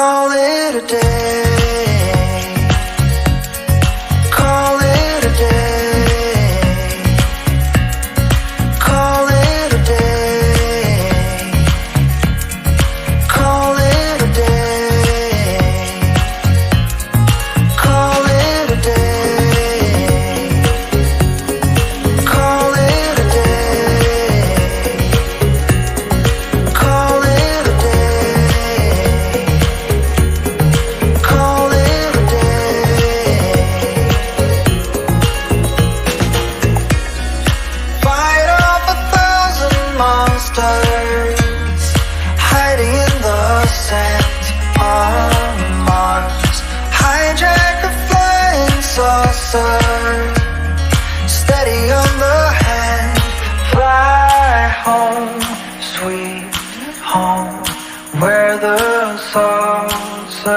Call it a day. Call it a day. Call it a day. Call it a day. Call it a day. Call it a day. Call it a day. Call it a day. Fight off 1,000 monsters hiding in the sand on Mars. Hijack a flying saucer, steady on the hand. Fly home, sweet home, where the saucers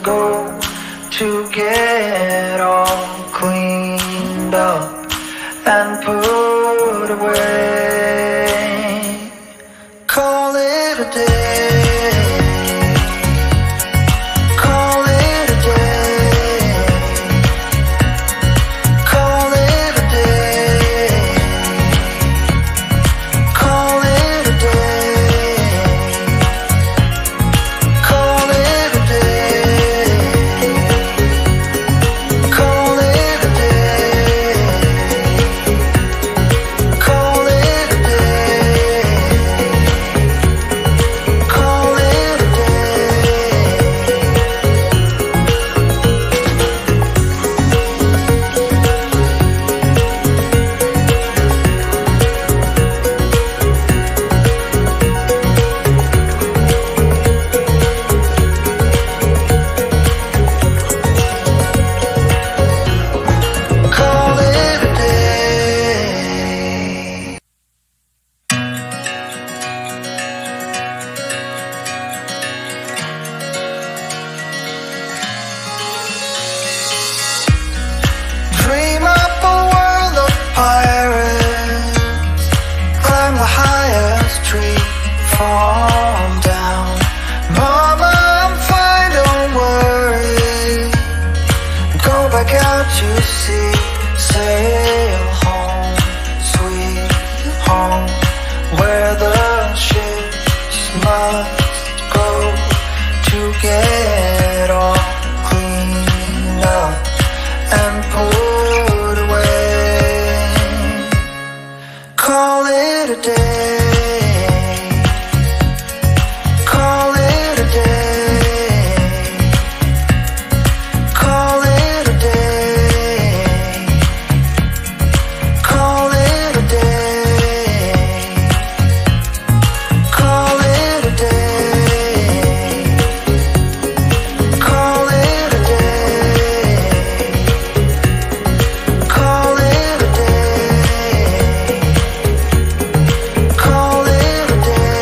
go to get all cleaned up and put away. Call it a day. Call it a day. Call it a day. Call it a day. Call it a day. Call it a day. Call it a day. Call it a day. Call it a day. Dream up a world of pirates. Climb the highest tree, fall down. Mama, I'm fine, don't worry. Go back out to sea, sail home, sweet home, where the ships must go to get all cleaned up and put away. Call it a day. Call it a day. Call it a day. Call it a day. Call it a day. Call it a day. Call it a day. Call it a day.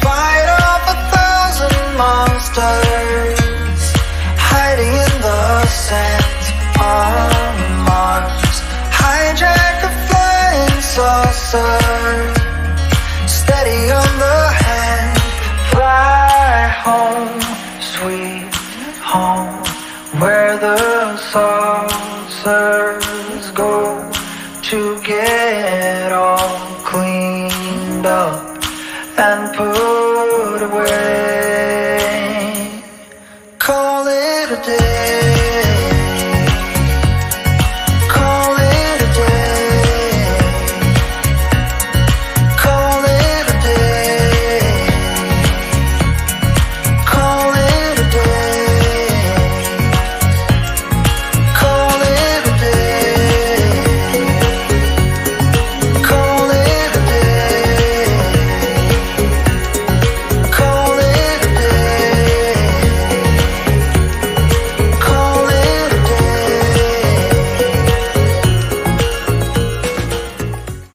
Fight off 1,000 monsters hiding in the sand on Mars. Hijack a flying saucer, steady on the hand. Fly home, sweet home, where the saucers go to get all cleaned up and put away.